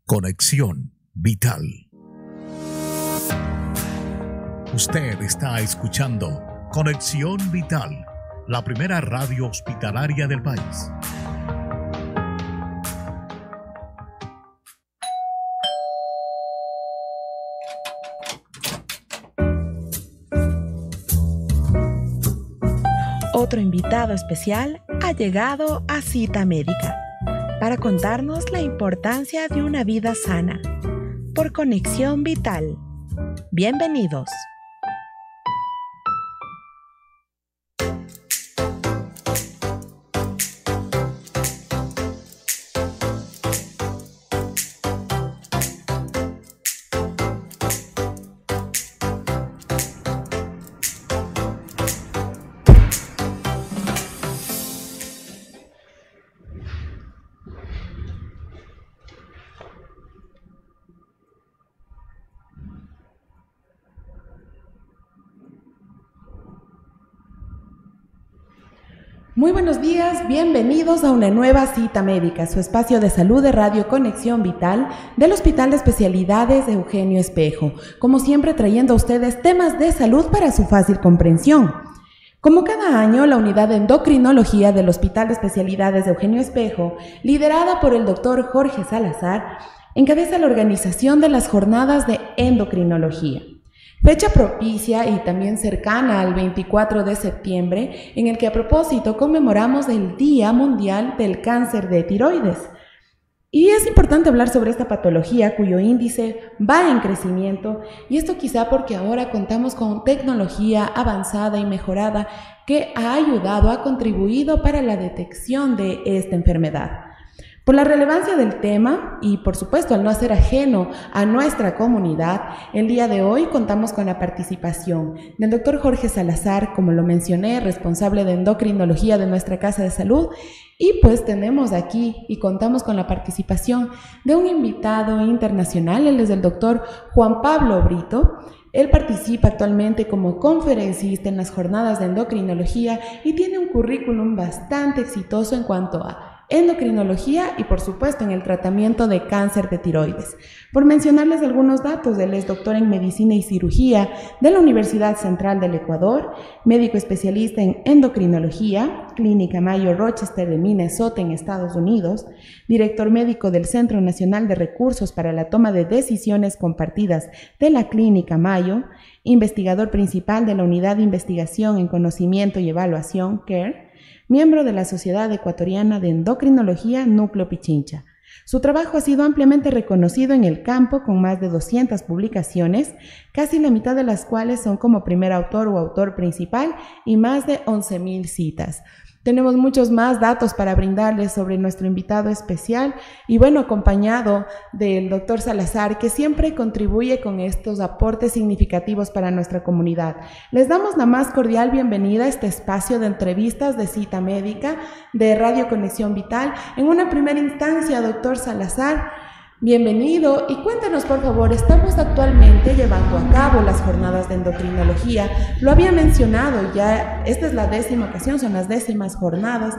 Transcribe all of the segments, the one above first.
Conexión Vital. Usted está escuchando Conexión Vital, la primera radio hospitalaria del país. Otro invitado especial ha llegado a Cita Médica para contarnos la importancia de una vida sana por Conexión Vital. Bienvenidos. Muy buenos días, bienvenidos a una nueva Cita Médica, su espacio de salud de Radio Conexión Vital del Hospital de Especialidades Eugenio Espejo. Como siempre, trayendo a ustedes temas de salud para su fácil comprensión. Como cada año, la unidad de endocrinología del Hospital de Especialidades Eugenio Espejo, liderada por el doctor Jorge Salazar, encabeza la organización de las jornadas de endocrinología. Fecha propicia y también cercana al 24 de septiembre, en el que a propósito conmemoramos el Día Mundial del Cáncer de Tiroides. Y es importante hablar sobre esta patología cuyo índice va en crecimiento, y esto quizá porque ahora contamos con tecnología avanzada y mejorada que ha ayudado, ha contribuido para la detección de esta enfermedad. Por la relevancia del tema y por supuesto al no ser ajeno a nuestra comunidad, el día de hoy contamos con la participación del doctor Jorge Salazar, como lo mencioné, responsable de endocrinología de nuestra Casa de Salud, y pues tenemos aquí y contamos con la participación de un invitado internacional. Él es el doctor Juan Pablo Brito. Él participa actualmente como conferencista en las jornadas de endocrinología y tiene un currículum bastante exitoso en cuanto a endocrinología y por supuesto en el tratamiento de cáncer de tiroides. Por mencionarles algunos datos, él es doctor en medicina y cirugía de la Universidad Central del Ecuador, médico especialista en endocrinología, Clínica Mayo Rochester de Minnesota en Estados Unidos, director médico del Centro Nacional de Recursos para la Toma de Decisiones Compartidas de la Clínica Mayo, investigador principal de la Unidad de Investigación en Conocimiento y Evaluación, CARE, miembro de la Sociedad Ecuatoriana de Endocrinología Núcleo Pichincha. Su trabajo ha sido ampliamente reconocido en el campo con más de 200 publicaciones, casi la mitad de las cuales son como primer autor o autor principal y más de 11,000 citas. Tenemos muchos más datos para brindarles sobre nuestro invitado especial y bueno, acompañado del doctor Salazar, que siempre contribuye con estos aportes significativos para nuestra comunidad. Les damos la más cordial bienvenida a este espacio de entrevistas de Cita Médica de Radio Conexión Vital. En una primera instancia, doctor Salazar, bienvenido y cuéntanos por favor, estamos actualmente llevando a cabo las jornadas de endocrinología, lo había mencionado ya, esta es la 10ª ocasión, son las 10º jornadas.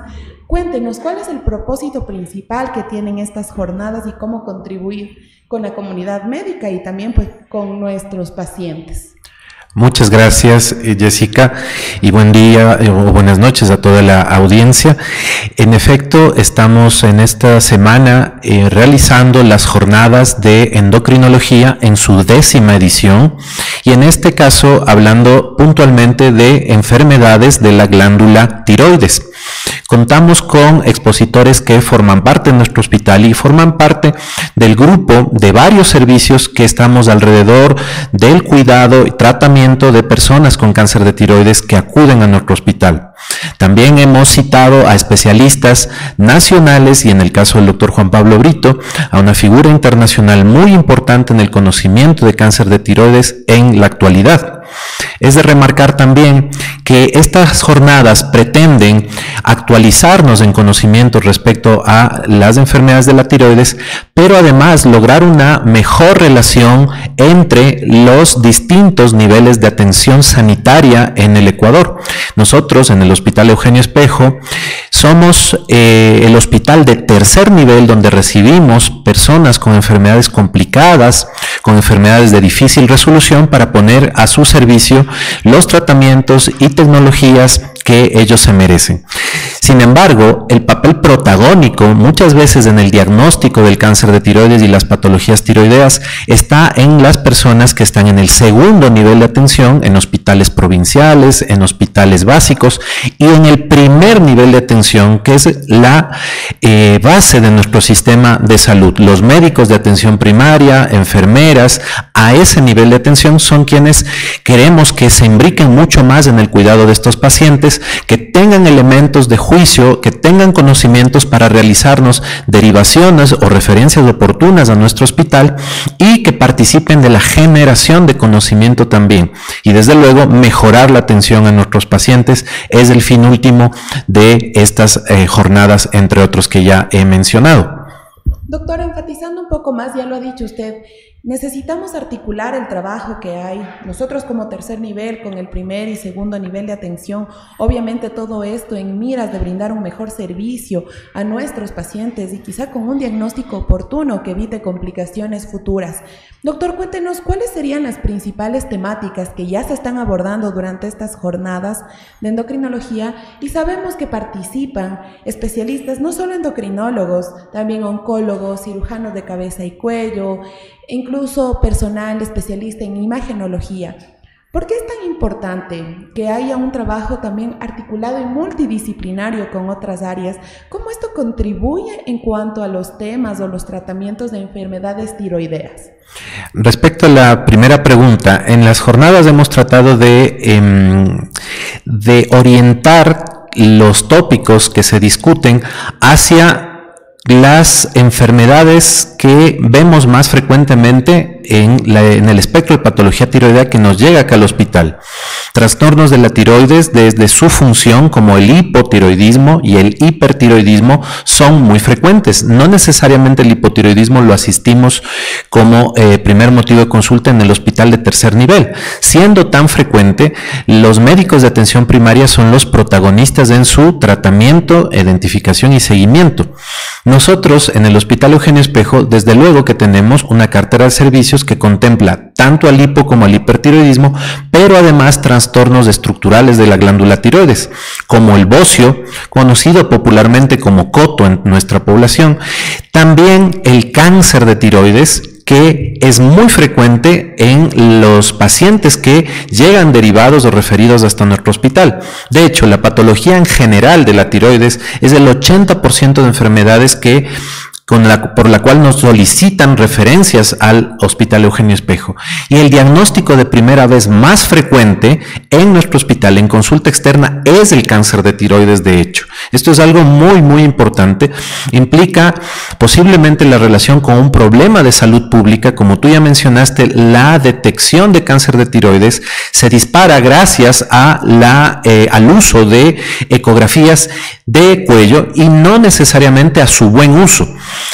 Cuéntenos cuál es el propósito principal que tienen estas jornadas y cómo contribuir con la comunidad médica y también pues con nuestros pacientes. Muchas gracias, Jessica, y buen día o buenas noches a toda la audiencia. En efecto, estamos en esta semana realizando las jornadas de endocrinología en su 10ª edición y en este caso hablando puntualmente de enfermedades de la glándula tiroides. Contamos con expositores que forman parte de nuestro hospital y forman parte del grupo de varios servicios que estamos alrededor del cuidado y tratamiento de personas con cáncer de tiroides que acuden a nuestro hospital. También hemos citado a especialistas nacionales y en el caso del doctor Juan Pablo Brito, a una figura internacional muy importante en el conocimiento de cáncer de tiroides en la actualidad. Es de remarcar también que estas jornadas pretenden actualizarnos en conocimientos respecto a las enfermedades de la tiroides, pero además lograr una mejor relación entre los distintos niveles de atención sanitaria en el Ecuador. Nosotros en el el Hospital Eugenio Espejo, somos el hospital de tercer nivel donde recibimos personas con enfermedades complicadas, con enfermedades de difícil resolución, para poner a su servicio los tratamientos y tecnologías que ellos se merecen. Sin embargo, el papel protagónico muchas veces en el diagnóstico del cáncer de tiroides y las patologías tiroideas está en las personas que están en el segundo nivel de atención, en hospitales provinciales, en hospitales básicos, y en el primer nivel de atención, que es la base de nuestro sistema de salud. Los médicos de atención primaria, enfermeras, a ese nivel de atención son quienes queremos que se imbriquen mucho más en el cuidado de estos pacientes, que tengan elementos de juicio, que tengan conocimientos para realizarnos derivaciones o referencias oportunas a nuestro hospital, y que participen de la generación de conocimiento también. Y desde luego mejorar la atención a nuestros pacientes es el fin último de estas jornadas, entre otros que ya he mencionado. Doctor, enfatizando un poco más, ya lo ha dicho usted, necesitamos articular el trabajo que hay, nosotros como tercer nivel, con el primer y segundo nivel de atención, obviamente todo esto en miras de brindar un mejor servicio a nuestros pacientes y quizá con un diagnóstico oportuno que evite complicaciones futuras. Doctor, cuéntenos cuáles serían las principales temáticas que ya se están abordando durante estas jornadas de endocrinología, y sabemos que participan especialistas, no solo endocrinólogos, también oncólogos, cirujanos de cabeza y cuello, incluso personal especialista en imagenología. ¿Por qué es tan importante que haya un trabajo también articulado y multidisciplinario con otras áreas? ¿Cómo esto contribuye en cuanto a los temas o los tratamientos de enfermedades tiroideas? Respecto a la primera pregunta, en las jornadas hemos tratado de orientar los tópicos que se discuten hacia las enfermedades que vemos más frecuentemente en el espectro de patología tiroidea que nos llega acá al hospital. Trastornos de la tiroides, desde su función, como el hipotiroidismo y el hipertiroidismo, son muy frecuentes. No necesariamente el hipotiroidismo lo asistimos como primer motivo de consulta en el hospital de tercer nivel. Siendo tan frecuente, los médicos de atención primaria son los protagonistas en su tratamiento, identificación y seguimiento. Nosotros en el Hospital Eugenio Espejo, desde luego que tenemos una cartera de servicios que contempla tanto al hipo como al hipertiroidismo, pero además trastornos estructurales de la glándula tiroides, como el bocio, conocido popularmente como coto en nuestra población, también el cáncer de tiroides, que es muy frecuente en los pacientes que llegan derivados o referidos hasta nuestro hospital. De hecho, la patología en general de la tiroides es el 80% de enfermedades por la cual nos solicitan referencias al Hospital Eugenio Espejo. Y el diagnóstico de primera vez más frecuente en nuestro hospital, en consulta externa, es el cáncer de tiroides, de hecho. Esto es algo muy, muy importante. Implica posiblemente la relación con un problema de salud pública. Como tú ya mencionaste, la detección de cáncer de tiroides se dispara gracias al uso de ecografías de cuello y no necesariamente a su buen uso.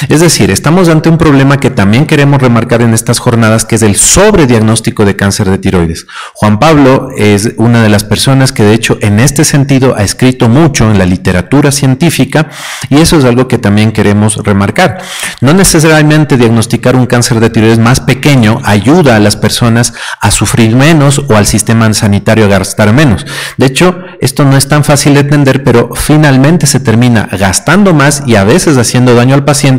Es decir, estamos ante un problema que también queremos remarcar en estas jornadas, que es el sobrediagnóstico de cáncer de tiroides. Juan Pablo es una de las personas que de hecho en este sentido ha escrito mucho en la literatura científica, y eso es algo que también queremos remarcar. No necesariamente diagnosticar un cáncer de tiroides más pequeño ayuda a las personas a sufrir menos o al sistema sanitario a gastar menos. De hecho, esto no es tan fácil de entender, pero finalmente se termina gastando más y a veces haciendo daño al paciente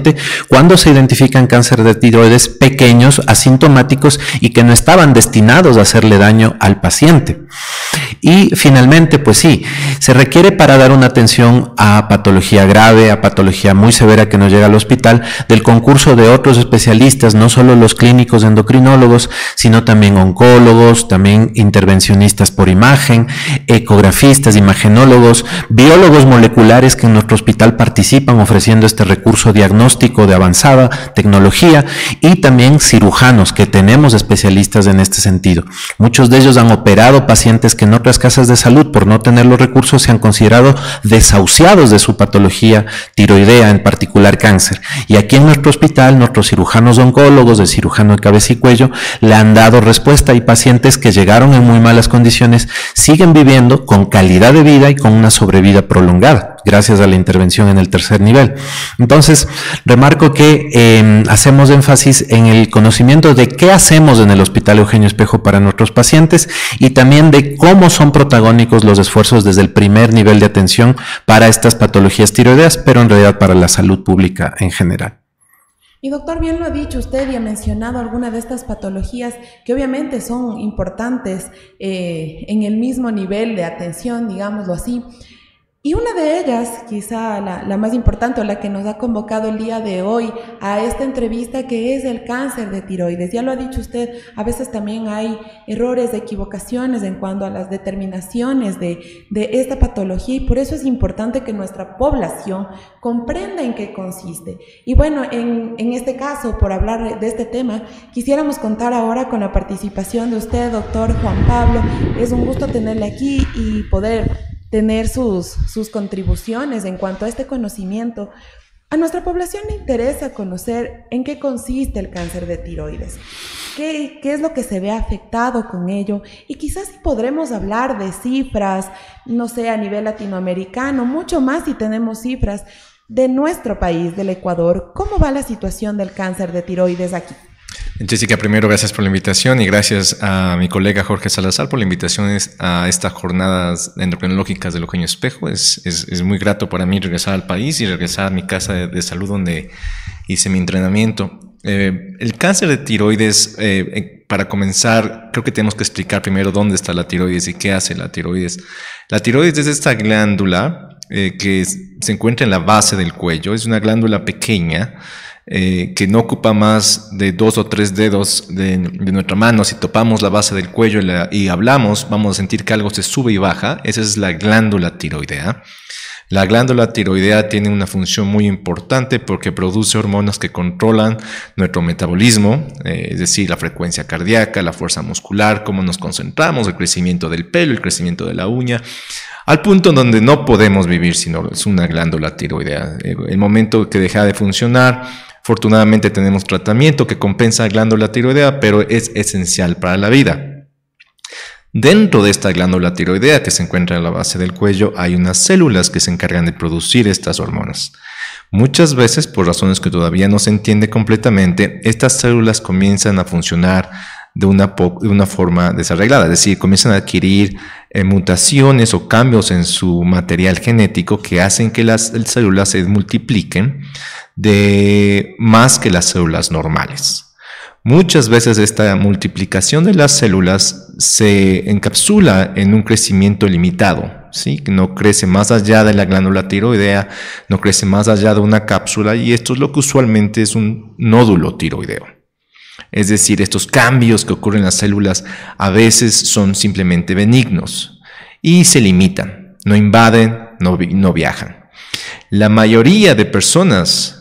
cuando se identifican cáncer de tiroides pequeños, asintomáticos y que no estaban destinados a hacerle daño al paciente. Y finalmente, pues sí, se requiere para dar una atención a patología grave, a patología muy severa que nos llega al hospital, del concurso de otros especialistas, no solo los clínicos endocrinólogos, sino también oncólogos, también intervencionistas por imagen, ecografistas, imagenólogos, biólogos moleculares que en nuestro hospital participan ofreciendo este recurso diagnóstico diagnóstico de avanzada tecnología, y también cirujanos, que tenemos especialistas en este sentido. Muchos de ellos han operado pacientes que en otras casas de salud, por no tener los recursos, se han considerado desahuciados de su patología tiroidea, en particular cáncer. Y aquí en nuestro hospital, nuestros cirujanos oncólogos, de cirujano de cabeza y cuello, le han dado respuesta. Hay pacientes que llegaron en muy malas condiciones, siguen viviendo con calidad de vida y con una sobrevida prolongada, gracias a la intervención en el tercer nivel. Entonces, remarco que hacemos énfasis en el conocimiento de qué hacemos en el Hospital Eugenio Espejo para nuestros pacientes, y también de cómo son protagónicos los esfuerzos desde el primer nivel de atención para estas patologías tiroideas, pero en realidad para la salud pública en general. Y doctor, bien lo ha dicho usted y ha mencionado algunas de estas patologías que obviamente son importantes en el mismo nivel de atención, digámoslo así. Y una de ellas, quizá la más importante, o la que nos ha convocado el día de hoy a esta entrevista, que es el cáncer de tiroides. Ya lo ha dicho usted, a veces también hay errores, equivocaciones en cuanto a las determinaciones de esta patología, y por eso es importante que nuestra población comprenda en qué consiste. Y bueno, en este caso, por hablar de este tema, quisiéramos contar ahora con la participación de usted, doctor Juan Pablo. Es un gusto tenerle aquí y poder tener sus contribuciones en cuanto a este conocimiento. A nuestra población le interesa conocer en qué consiste el cáncer de tiroides, qué es lo que se ve afectado con ello, y quizás podremos hablar de cifras, no sé, a nivel latinoamericano, mucho más si tenemos cifras de nuestro país, del Ecuador. ¿Cómo va la situación del cáncer de tiroides aquí? Jessica, primero gracias por la invitación, y gracias a mi colega Jorge Salazar por la invitación a estas jornadas endocrinológicas del Eugenio Espejo. Es muy grato para mí regresar al país y regresar a mi casa de salud donde hice mi entrenamiento. El cáncer de tiroides, para comenzar, creo que tenemos que explicar primero dónde está la tiroides y qué hace la tiroides. La tiroides es esta glándula que se encuentra en la base del cuello. Es una glándula pequeña que no ocupa más de 2 o 3 dedos de nuestra mano. Si topamos la base del cuello y hablamos, vamos a sentir que algo se sube y baja. Esa es la glándula tiroidea. La glándula tiroidea tiene una función muy importante porque produce hormonas que controlan nuestro metabolismo, es decir, la frecuencia cardíaca, la fuerza muscular, cómo nos concentramos, el crecimiento del pelo, el crecimiento de la uña, al punto donde no podemos vivir si no es una glándula tiroidea. El momento que deja de funcionar, afortunadamente tenemos tratamiento que compensa la glándula tiroidea, pero es esencial para la vida. Dentro de esta glándula tiroidea que se encuentra en la base del cuello hay unas células que se encargan de producir estas hormonas. Muchas veces, por razones que todavía no se entiende completamente, estas células comienzan a funcionar de una forma desarreglada, es decir, comienzan a adquirir mutaciones o cambios en su material genético que hacen que las células se multipliquen de más que las células normales. Muchas veces esta multiplicación de las células se encapsula en un crecimiento limitado, ¿sí? Que no crece más allá de la glándula tiroidea, no crece más allá de una cápsula, y esto es lo que usualmente es un nódulo tiroideo. Es decir, estos cambios que ocurren en las células a veces son simplemente benignos y se limitan, no invaden, no viajan. La mayoría de personas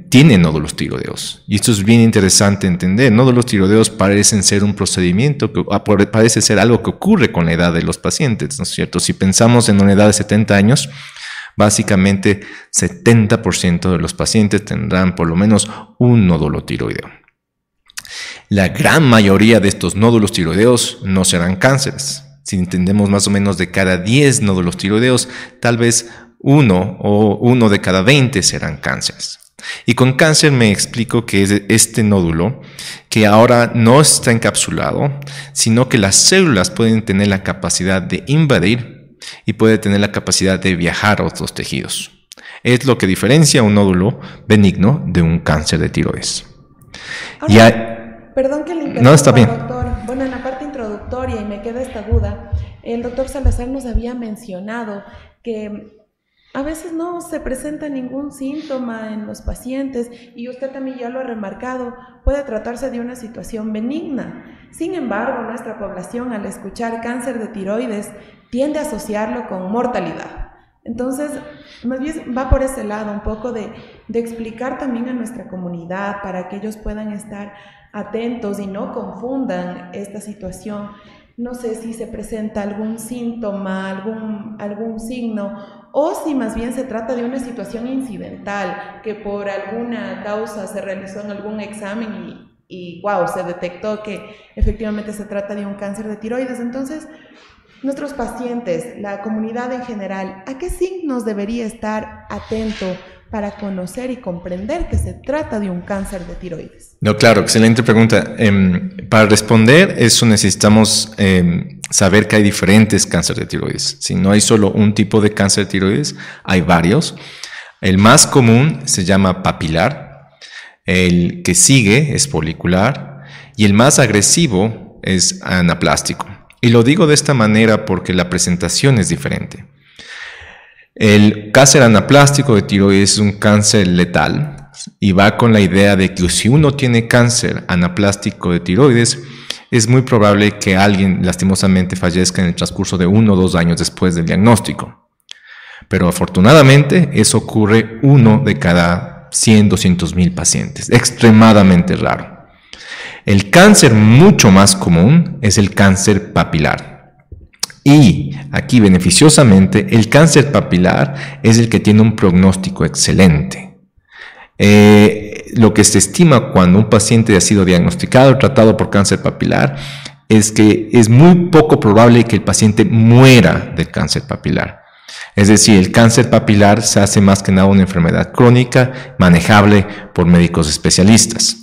tienen nódulos tiroideos, y esto es bien interesante entender. Nódulos tiroideos parecen ser un procedimiento, parece ser algo que ocurre con la edad de los pacientes, ¿no es cierto? Si pensamos en una edad de 70 años, básicamente 70% de los pacientes tendrán por lo menos un nódulo tiroideo. La gran mayoría de estos nódulos tiroideos no serán cánceres. Si entendemos más o menos de cada 10 nódulos tiroideos, tal vez uno de cada 20 serán cánceres. Y con cáncer me explico que es este nódulo que ahora no está encapsulado, sino que las células pueden tener la capacidad de invadir y puede tener la capacidad de viajar a otros tejidos. Es lo que diferencia un nódulo benigno de un cáncer de tiroides. Perdón que le interrumpa, no, está bien. Doctor. Bueno, en la parte introductoria, y me queda esta duda, el doctor Salazar nos había mencionado que a veces no se presenta ningún síntoma en los pacientes, y usted también ya lo ha remarcado, puede tratarse de una situación benigna. Sin embargo, nuestra población, al escuchar cáncer de tiroides, tiende a asociarlo con mortalidad. Entonces, más bien va por ese lado, un poco de explicar también a nuestra comunidad para que ellos puedan estar atentos y no confundan esta situación. No sé si se presenta algún síntoma, algún signo, o si más bien se trata de una situación incidental, que por alguna causa se realizó en algún examen y wow, se detectó que efectivamente se trata de un cáncer de tiroides. Entonces, nuestros pacientes, la comunidad en general, ¿a qué signos debería estar atento para conocer y comprender que se trata de un cáncer de tiroides? No, claro, excelente pregunta. Para responder eso necesitamos saber que hay diferentes cánceres de tiroides. Si no hay solo un tipo de cáncer de tiroides, hay varios. El más común se llama papilar, el que sigue es folicular y el más agresivo es anaplástico. Y lo digo de esta manera porque la presentación es diferente. El cáncer anaplástico de tiroides es un cáncer letal y va con la idea de que si uno tiene cáncer anaplástico de tiroides, es muy probable que alguien lastimosamente fallezca en el transcurso de 1 o 2 años después del diagnóstico. Pero afortunadamente eso ocurre 1 de cada 100, 200 mil pacientes, extremadamente raro. El cáncer mucho más común es el cáncer papilar. Y aquí beneficiosamente el cáncer papilar es el que tiene un pronóstico excelente. Lo que se estima cuando un paciente ha sido diagnosticado o tratado por cáncer papilar es que es muy poco probable que el paciente muera de cáncer papilar. Es decir, el cáncer papilar se hace más que nada una enfermedad crónica manejable por médicos especialistas.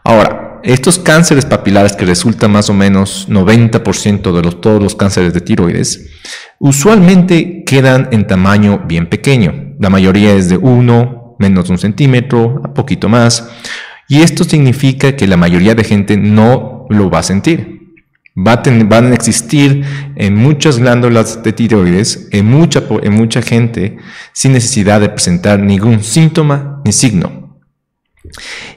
Ahora, estos cánceres papilares que resultan más o menos 90% de todos los cánceres de tiroides, usualmente quedan en tamaño bien pequeño. La mayoría es de 1, menos de 1 centímetro, un poquito más. Y esto significa que la mayoría de gente no lo va a sentir. Van a existir en muchas glándulas de tiroides, en mucha gente, sin necesidad de presentar ningún síntoma ni signo.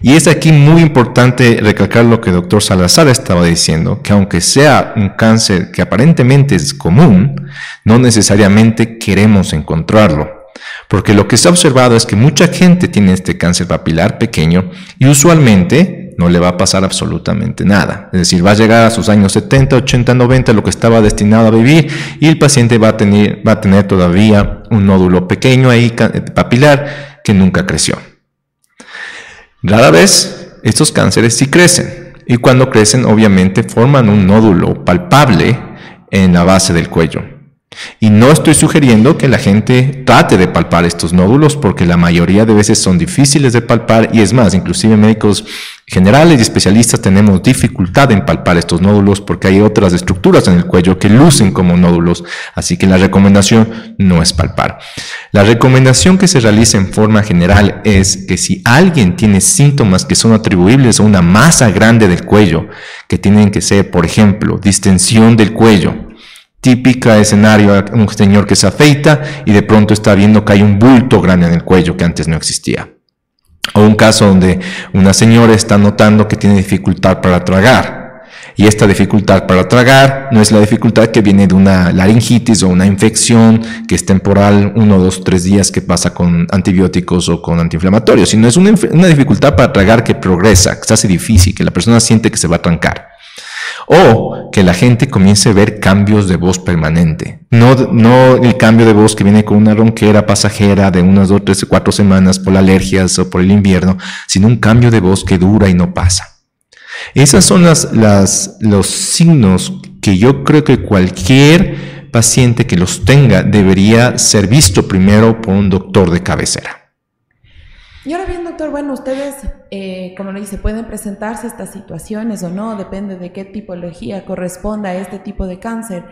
Y es aquí muy importante recalcar lo que el doctor Salazar estaba diciendo, que aunque sea un cáncer que aparentemente es común, no necesariamente queremos encontrarlo. Porque lo que se ha observado es que mucha gente tiene este cáncer papilar pequeño y usualmente no le va a pasar absolutamente nada. Es decir, va a llegar a sus años 70, 80, 90, lo que estaba destinado a vivir, y el paciente va a tener todavía un nódulo pequeño ahí papilar que nunca creció. Rara vez estos cánceres sí crecen, y cuando crecen obviamente forman un nódulo palpable en la base del cuello. Y no estoy sugiriendo que la gente trate de palpar estos nódulos porque la mayoría de veces son difíciles de palpar, y es más, inclusive médicos generales y especialistas tenemos dificultad en palpar estos nódulos porque hay otras estructuras en el cuello que lucen como nódulos, así que la recomendación no es palpar. La recomendación que se realiza en forma general es que si alguien tiene síntomas que son atribuibles a una masa grande del cuello, que tienen que ser, por ejemplo, distensión del cuello, típica escenario, un señor que se afeita y de pronto está viendo que hay un bulto grande en el cuello que antes no existía. O un caso donde una señora está notando que tiene dificultad para tragar. Y esta dificultad para tragar no es la dificultad que viene de una laringitis o una infección que es temporal, 1, 2, 3 días que pasa con antibióticos o con antiinflamatorios, sino es una dificultad para tragar que progresa, que se hace difícil, que la persona siente que se va a trancar. O que la gente comience a ver cambios de voz permanente. No el cambio de voz que viene con una ronquera pasajera de unas 2, 3, 4 semanas por alergias o por el invierno, sino un cambio de voz que dura y no pasa. Esos son los signos que yo creo que cualquier paciente que los tenga debería ser visto primero por un doctor de cabecera. Y ahora bien, doctor, bueno, ustedes, como lo dice, pueden presentarse estas situaciones o no, depende de qué tipología corresponda a este tipo de cáncer.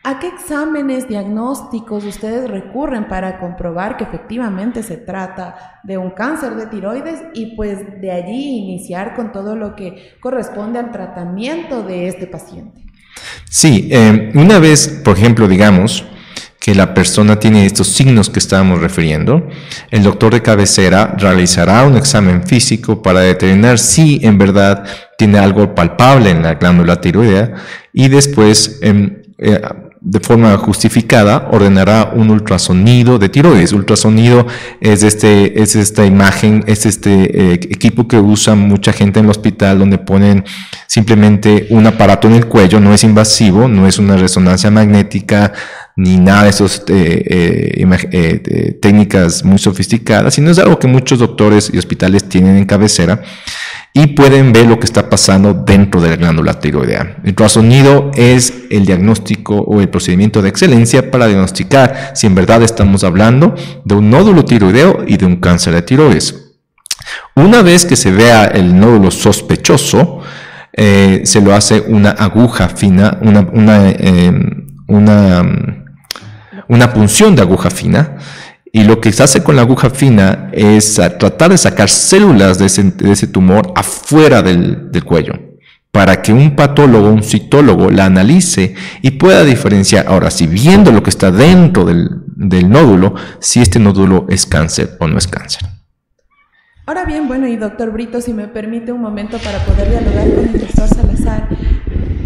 ¿A qué exámenes diagnósticos ustedes recurren para comprobar que efectivamente se trata de un cáncer de tiroides y pues de allí iniciar con todo lo que corresponde al tratamiento de este paciente? Sí, una vez, por ejemplo, digamos que la persona tiene estos signos que estábamos refiriendo, el doctor de cabecera realizará un examen físico para determinar si en verdad tiene algo palpable en la glándula tiroidea y después de forma justificada, ordenará un ultrasonido de tiroides. Ultrasonido es esta imagen, es este equipo que usa mucha gente en el hospital, donde ponen simplemente un aparato en el cuello, no es invasivo, no es una resonancia magnética, ni nada de esas técnicas muy sofisticadas, sino es algo que muchos doctores y hospitales tienen en cabecera y pueden ver lo que está pasando dentro de la glándula tiroidea. El ultrasonido es el diagnóstico o el procedimiento de excelencia para diagnosticar si en verdad estamos hablando de un nódulo tiroideo y de un cáncer de tiroides. Una vez que se vea el nódulo sospechoso, se lo hace una aguja fina, una punción de aguja fina, y lo que se hace con la aguja fina es tratar de sacar células de ese tumor afuera del cuello, para que un patólogo, un citólogo la analice y pueda diferenciar, ahora si viendo lo que está dentro del nódulo, si este nódulo es cáncer o no es cáncer. Ahora bien, bueno, y doctor Brito, si me permite un momento para poder dialogar con el doctor Salazar.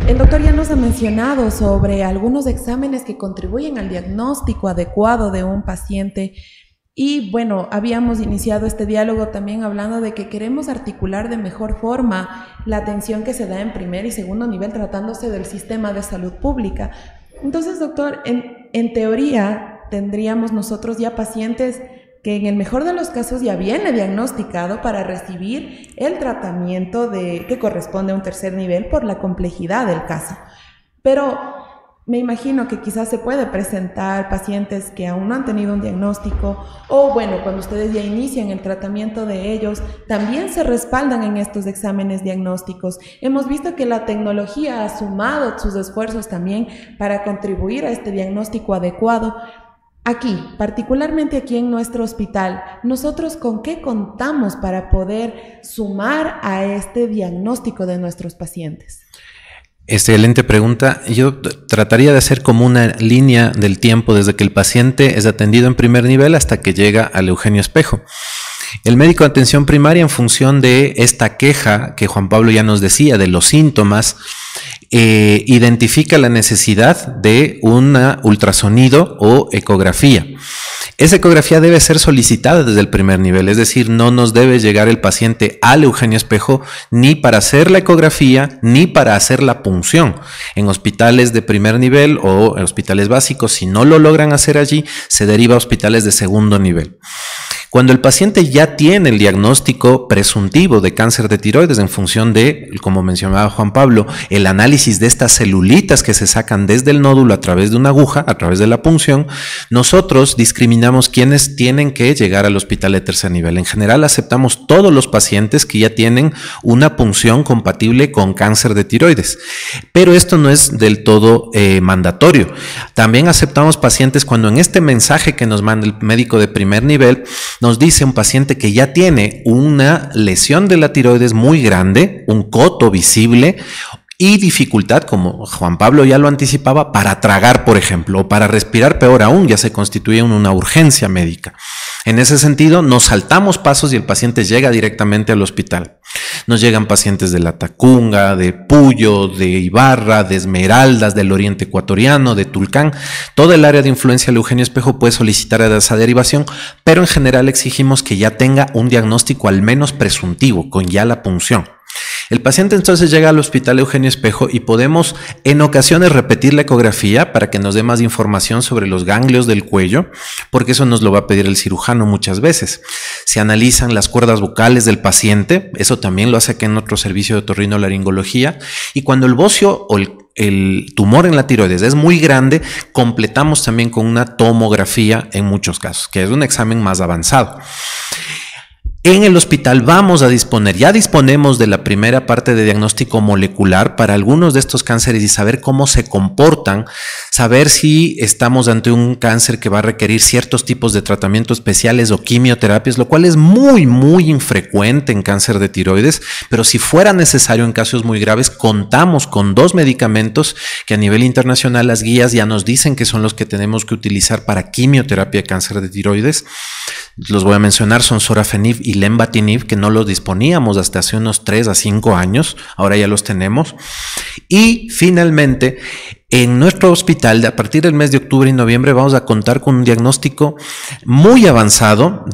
El doctor ya nos ha mencionado sobre algunos exámenes que contribuyen al diagnóstico adecuado de un paciente y bueno, habíamos iniciado este diálogo también hablando de que queremos articular de mejor forma la atención que se da en primer y segundo nivel tratándose del sistema de salud pública. Entonces, doctor, en teoría tendríamos nosotros ya pacientes que en el mejor de los casos ya viene diagnosticado para recibir el tratamiento que corresponde a un tercer nivel por la complejidad del caso. Pero me imagino que quizás se puede presentar pacientes que aún no han tenido un diagnóstico o bueno, cuando ustedes ya inician el tratamiento de ellos, también se respaldan en estos exámenes diagnósticos. Hemos visto que la tecnología ha sumado sus esfuerzos también para contribuir a este diagnóstico adecuado. Aquí, particularmente aquí en nuestro hospital, ¿nosotros con qué contamos para poder sumar a este diagnóstico de nuestros pacientes? Excelente pregunta. Yo trataría de hacer como una línea del tiempo desde que el paciente es atendido en primer nivel hasta que llega al Eugenio Espejo. El médico de atención primaria, en función de esta queja que Juan Pablo ya nos decía, de los síntomas, identifica la necesidad de un ultrasonido o ecografía. Esa ecografía debe ser solicitada desde el primer nivel, es decir, no nos debe llegar el paciente al Eugenio Espejo ni para hacer la ecografía ni para hacer la punción. En hospitales de primer nivel o hospitales básicos, si no lo logran hacer allí, se deriva a hospitales de segundo nivel. Cuando el paciente ya tiene el diagnóstico presuntivo de cáncer de tiroides en función de, como mencionaba Juan Pablo, el análisis de estas celulitas que se sacan desde el nódulo a través de una aguja, a través de la punción, nosotros discriminamos quiénes tienen que llegar al hospital de tercer nivel. En general aceptamos todos los pacientes que ya tienen una punción compatible con cáncer de tiroides, pero esto no es del todo mandatorio. También aceptamos pacientes cuando en este mensaje que nos manda el médico de primer nivel nos dice un paciente que ya tiene una lesión de la tiroides muy grande, un coto visible y dificultad, como Juan Pablo ya lo anticipaba, para tragar, por ejemplo, o para respirar, peor aún, ya se constituye en una urgencia médica. En ese sentido, nos saltamos pasos y el paciente llega directamente al hospital. Nos llegan pacientes de La Tacunga, de Puyo, de Ibarra, de Esmeraldas, del Oriente Ecuatoriano, de Tulcán. Todo el área de influencia del Eugenio Espejo puede solicitar esa derivación, pero en general exigimos que ya tenga un diagnóstico al menos presuntivo, con ya la punción. El paciente entonces llega al hospital Eugenio Espejo y podemos en ocasiones repetir la ecografía para que nos dé más información sobre los ganglios del cuello, porque eso nos lo va a pedir el cirujano muchas veces. Se analizan las cuerdas vocales del paciente, eso también lo hace aquí en otro servicio de otorrinolaringología, y cuando el bocio o el tumor en la tiroides es muy grande, completamos también con una tomografía en muchos casos, que es un examen más avanzado. En el hospital vamos a ya disponemos de la primera parte de diagnóstico molecular para algunos de estos cánceres y saber cómo se comportan, saber si estamos ante un cáncer que va a requerir ciertos tipos de tratamientos especiales o quimioterapias, lo cual es muy, muy infrecuente en cáncer de tiroides, pero si fuera necesario en casos muy graves, contamos con 2 medicamentos que a nivel internacional las guías ya nos dicen que son los que tenemos que utilizar para quimioterapia de cáncer de tiroides. Los voy a mencionar, son sorafenib y lenvatinib, que no los disponíamos hasta hace unos 3 a 5 años, ahora ya los tenemos. Y finalmente, En nuestro hospital, a partir del mes de octubre y noviembre, vamos a contar con un diagnóstico muy avanzado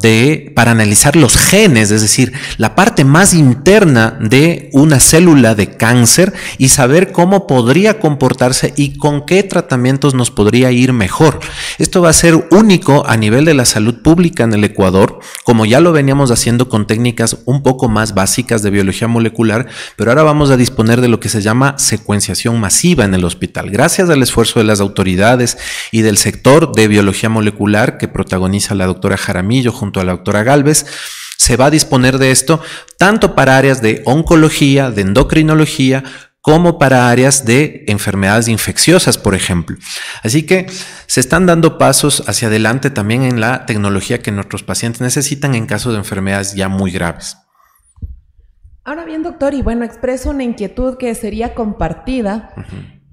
para analizar los genes, es decir, la parte más interna de una célula de cáncer y saber cómo podría comportarse y con qué tratamientos nos podría ir mejor. Esto va a ser único a nivel de la salud pública en el Ecuador, como ya lo veníamos haciendo con técnicas un poco más básicas de biología molecular, pero ahora vamos a disponer de lo que se llama secuenciación masiva en el hospital. Gracias al esfuerzo de las autoridades y del sector de biología molecular que protagoniza la doctora Jaramillo junto a la doctora Galvez, se va a disponer de esto tanto para áreas de oncología, de endocrinología, como para áreas de enfermedades infecciosas, por ejemplo. Así que se están dando pasos hacia adelante también en la tecnología que nuestros pacientes necesitan en caso de enfermedades ya muy graves. Ahora bien, doctor, y bueno, expreso una inquietud que sería compartida.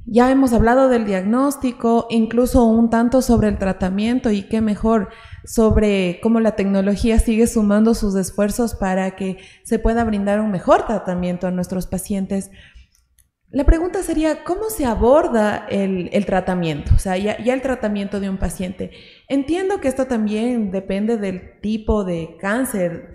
Ya hemos hablado del diagnóstico, incluso un tanto sobre el tratamiento y qué mejor sobre cómo la tecnología sigue sumando sus esfuerzos para que se pueda brindar un mejor tratamiento a nuestros pacientes. La pregunta sería, ¿cómo se aborda el tratamiento? O sea, ya el tratamiento de un paciente. Entiendo que esto también depende del tipo de cáncer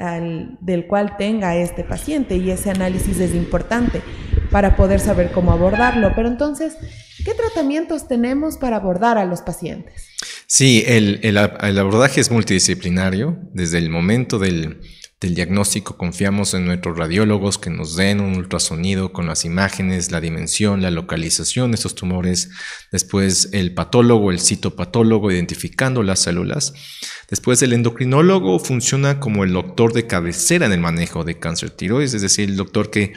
del cual tenga este paciente y ese análisis es importante para poder saber cómo abordarlo. Pero entonces, ¿qué tratamientos tenemos para abordar a los pacientes? Sí, el abordaje es multidisciplinario. Desde el momento del diagnóstico confiamos en nuestros radiólogos que nos den un ultrasonido con las imágenes, la dimensión, la localización de estos tumores. Después el patólogo, el citopatólogo identificando las células. Después el endocrinólogo funciona como el doctor de cabecera en el manejo de cáncer tiroides, es decir, el doctor que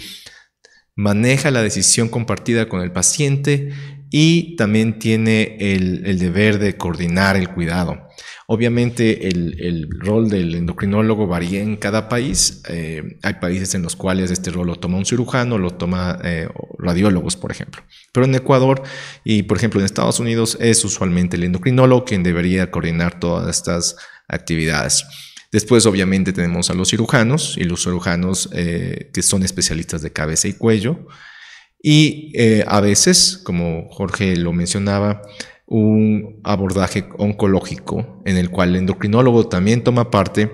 maneja la decisión compartida con el paciente y también tiene el deber de coordinar el cuidado. Obviamente el rol del endocrinólogo varía en cada país. Hay países en los cuales este rol lo toma un cirujano, lo toma radiólogos, por ejemplo. Pero en Ecuador y, por ejemplo, en Estados Unidos es usualmente el endocrinólogo quien debería coordinar todas estas actividades. Después, obviamente, tenemos a los cirujanos y los cirujanos que son especialistas de cabeza y cuello. Y a veces, como Jorge lo mencionaba, un abordaje oncológico en el cual el endocrinólogo también toma parte,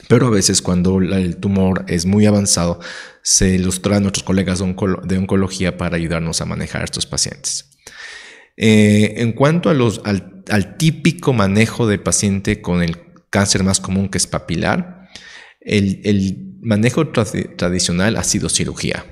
pero a veces cuando el tumor es muy avanzado se los traen a nuestros colegas de oncología para ayudarnos a manejar a estos pacientes. En cuanto al típico manejo de paciente con el cáncer más común, que es papilar, el manejo tradicional ha sido cirugía.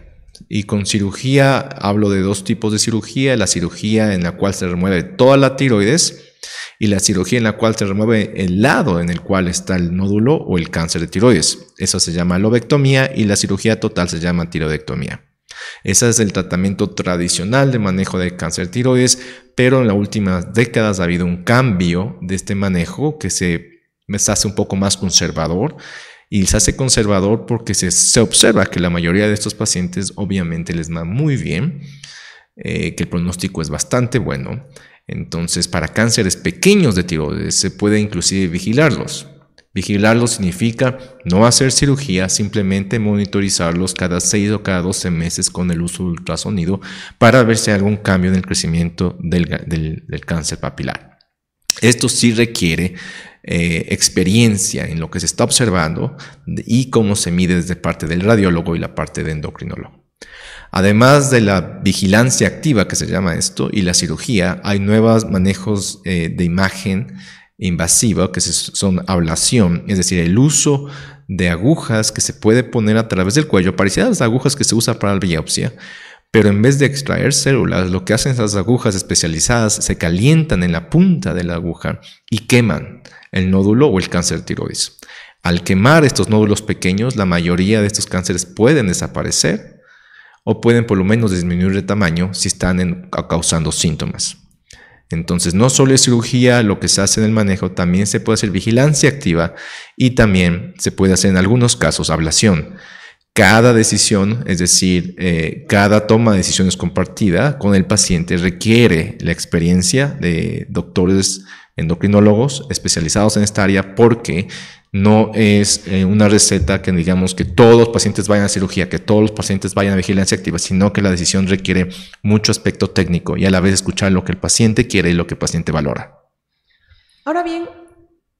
Y con cirugía hablo de dos tipos de cirugía: la cirugía en la cual se remueve toda la tiroides y la cirugía en la cual se remueve el lado en el cual está el nódulo o el cáncer de tiroides. Eso se llama lobectomía y la cirugía total se llama tiroidectomía. Ese es el tratamiento tradicional de manejo de cáncer de tiroides, pero en las últimas décadas ha habido un cambio de este manejo que se hace un poco más conservador. Y se hace conservador porque se observa que la mayoría de estos pacientes obviamente les va muy bien, que el pronóstico es bastante bueno. Entonces, para cánceres pequeños de tiroides se puede inclusive vigilarlos. Vigilarlos significa no hacer cirugía, simplemente monitorizarlos cada 6 o cada 12 meses con el uso de ultrasonido para ver si hay algún cambio en el crecimiento del cáncer papilar. Esto sí requiere experiencia en lo que se está observando y cómo se mide desde parte del radiólogo y la parte de endocrinólogo. Además de la vigilancia activa, que se llama esto, y la cirugía, hay nuevos manejos de imagen invasiva que son ablación, es decir, el uso de agujas que se puede poner a través del cuello, parecidas a las agujas que se usan para la biopsia, pero en vez de extraer células, lo que hacen esas agujas especializadas se calientan en la punta de la aguja y queman el nódulo o el cáncer de tiroides. Al quemar estos nódulos pequeños, la mayoría de estos cánceres pueden desaparecer o pueden por lo menos disminuir de tamaño si están causando síntomas. Entonces, no solo es cirugía lo que se hace en el manejo, también se puede hacer vigilancia activa y también se puede hacer en algunos casos ablación. Cada decisión, es decir, cada toma de decisiones compartida con el paciente requiere la experiencia de doctores endocrinólogos especializados en esta área porque No es una receta que digamos que todos los pacientes vayan a cirugía, que todos los pacientes vayan a vigilancia activa, sino que la decisión requiere mucho aspecto técnico y a la vez escuchar lo que el paciente quiere y lo que el paciente valora. Ahora bien,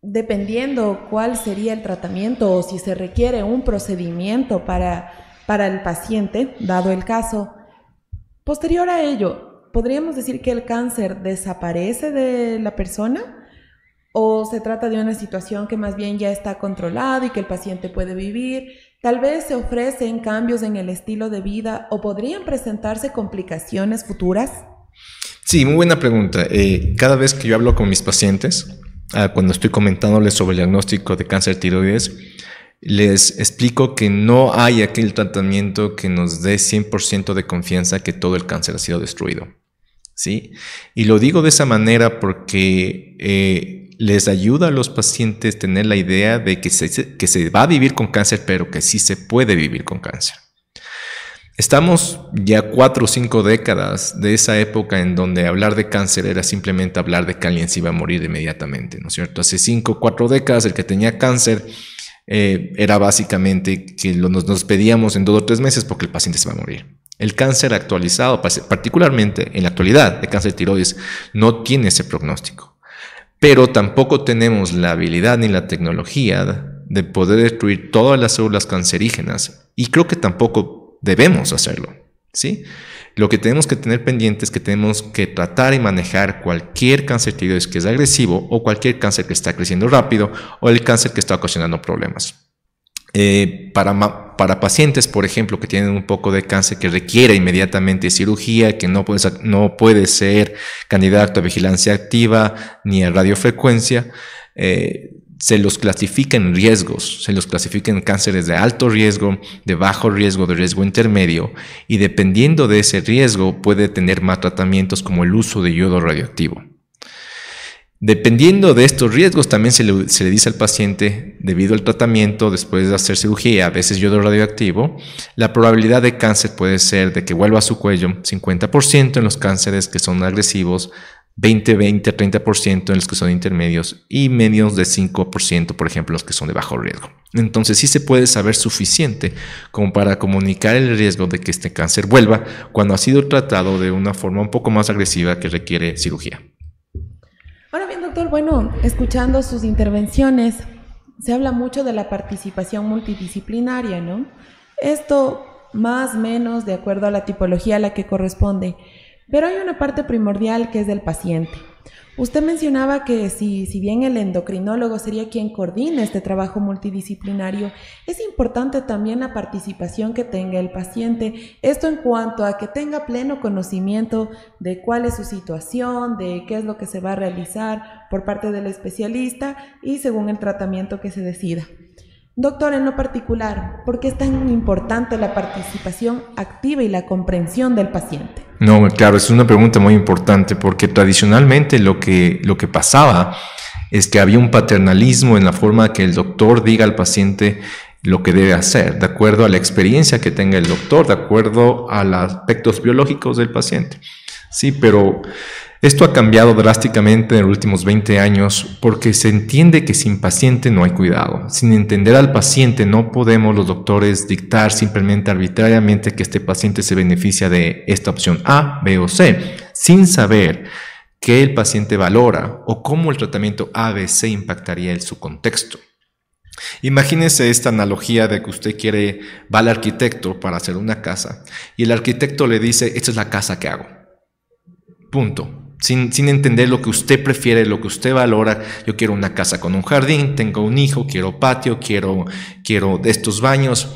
dependiendo cuál sería el tratamiento o si se requiere un procedimiento para el paciente, dado el caso, posterior a ello, ¿podríamos decir que el cáncer desaparece de la persona? ¿O se trata de una situación que más bien ya está controlada y que el paciente puede vivir? Tal vez se ofrecen cambios en el estilo de vida o podrían presentarse complicaciones futuras. Sí, muy buena pregunta. Cada vez que yo hablo con mis pacientes, cuando estoy comentándoles sobre el diagnóstico de cáncer de tiroides, les explico que no hay aquel tratamiento que nos dé 100% de confianza que todo el cáncer ha sido destruido, ¿sí? Y lo digo de esa manera porque les ayuda a los pacientes tener la idea de que se va a vivir con cáncer, pero que sí se puede vivir con cáncer. Estamos ya 4 o 5 décadas de esa época en donde hablar de cáncer era simplemente hablar de que alguien se iba a morir inmediatamente, ¿no es cierto? Hace 5 o 4 décadas el que tenía cáncer era básicamente que nos despedíamos en 2 o 3 meses porque el paciente se va a morir. El cáncer actualizado, particularmente en la actualidad, el cáncer de tiroides, no tiene ese pronóstico. Pero tampoco tenemos la habilidad ni la tecnología de poder destruir todas las células cancerígenas y creo que tampoco debemos hacerlo, ¿sí? Lo que tenemos que tener pendiente es que tenemos que tratar y manejar cualquier cáncer de tiroides que es agresivo o cualquier cáncer que está creciendo rápido o el cáncer que está ocasionando problemas. Para pacientes, por ejemplo, que tienen un poco de cáncer que requiere inmediatamente cirugía, que no puede ser candidato a vigilancia activa ni a radiofrecuencia, se los clasifica en riesgos, se los clasifica en cánceres de alto riesgo, de bajo riesgo, de riesgo intermedio, y dependiendo de ese riesgo puede tener más tratamientos como el uso de yodo radioactivo. Dependiendo de estos riesgos, también se le dice al paciente, debido al tratamiento, después de hacer cirugía, a veces yodo radioactivo, la probabilidad de cáncer puede ser de que vuelva a su cuello 50% en los cánceres que son agresivos, 30% en los que son intermedios y menos de 5%, por ejemplo, los que son de bajo riesgo. Entonces sí se puede saber suficiente como para comunicar el riesgo de que este cáncer vuelva cuando ha sido tratado de una forma un poco más agresiva que requiere cirugía. Ahora bien, doctor, bueno, escuchando sus intervenciones, se habla mucho de la participación multidisciplinaria, ¿no? Esto más o menos de acuerdo a la tipología a la que corresponde, pero hay una parte primordial que es del paciente. Usted mencionaba que si bien el endocrinólogo sería quien coordina este trabajo multidisciplinario, es importante también la participación que tenga el paciente. Esto en cuanto a que tenga pleno conocimiento de cuál es su situación, de qué es lo que se va a realizar por parte del especialista y según el tratamiento que se decida. Doctor, en lo particular, ¿por qué es tan importante la participación activa y la comprensión del paciente? No, claro, es una pregunta muy importante porque tradicionalmente lo que pasaba es que había un paternalismo en la forma que el doctor diga al paciente lo que debe hacer, de acuerdo a la experiencia que tenga el doctor, de acuerdo a los aspectos biológicos del paciente. Sí, pero esto ha cambiado drásticamente en los últimos 20 años porque se entiende que sin paciente no hay cuidado. Sin entender al paciente no podemos los doctores dictar simplemente arbitrariamente que este paciente se beneficia de esta opción A, B o C, sin saber qué el paciente valora o cómo el tratamiento A, B, C impactaría en su contexto. Imagínese esta analogía de que usted va al arquitecto para hacer una casa y el arquitecto le dice, esta es la casa que hago. Punto. Sin entender lo que usted prefiere, lo que usted valora. Yo quiero una casa con un jardín, tengo un hijo, quiero patio, quiero de estos baños.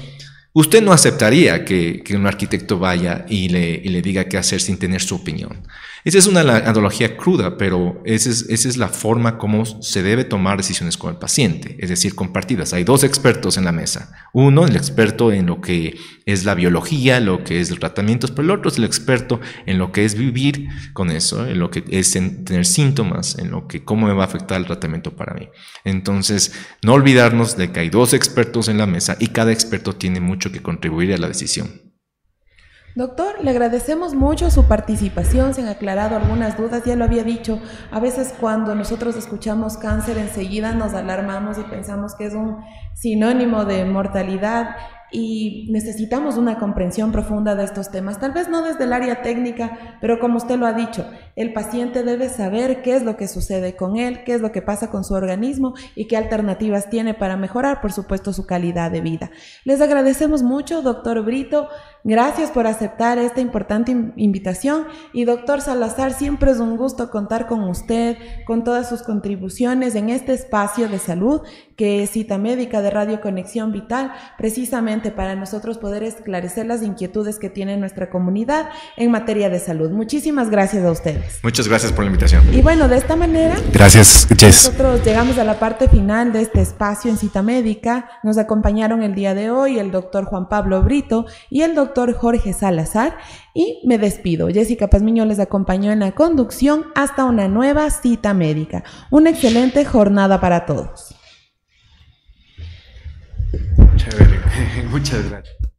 Usted no aceptaría que un arquitecto vaya y le diga qué hacer sin tener su opinión. Esa es una analogía cruda, pero esa es la forma como se debe tomar decisiones con el paciente, es decir, compartidas. Hay 2 expertos en la mesa. Uno, el experto en lo que es la biología, lo que es los tratamientos, pero el otro es el experto en lo que es vivir con eso, en lo que es tener síntomas, en lo que cómo me va a afectar el tratamiento para mí. Entonces, no olvidarnos de que hay 2 expertos en la mesa y cada experto tiene mucho que contribuir a la decisión. Doctor, le agradecemos mucho su participación, se han aclarado algunas dudas, ya lo había dicho, a veces cuando nosotros escuchamos cáncer enseguida nos alarmamos y pensamos que es un sinónimo de mortalidad y necesitamos una comprensión profunda de estos temas, tal vez no desde el área técnica, pero como usted lo ha dicho, el paciente debe saber qué es lo que sucede con él, qué es lo que pasa con su organismo y qué alternativas tiene para mejorar, por supuesto, su calidad de vida. Les agradecemos mucho, doctor Brito, gracias por aceptar esta importante invitación y doctor Salazar, siempre es un gusto contar con usted, con todas sus contribuciones en este espacio de salud que es Cita Médica de Radio Conexión Vital, precisamente para nosotros poder esclarecer las inquietudes que tiene nuestra comunidad en materia de salud. Muchísimas gracias a ustedes. Muchas gracias por la invitación. Y bueno, de esta manera, gracias, Jess. Nosotros llegamos a la parte final de este espacio en Cita Médica. Nos acompañaron el día de hoy el doctor Juan Pablo Brito y el doctor Jorge Salazar. Y me despido. Jessica Pazmiño les acompañó en la conducción hasta una nueva Cita Médica. Una excelente jornada para todos. Chévere, muchas gracias.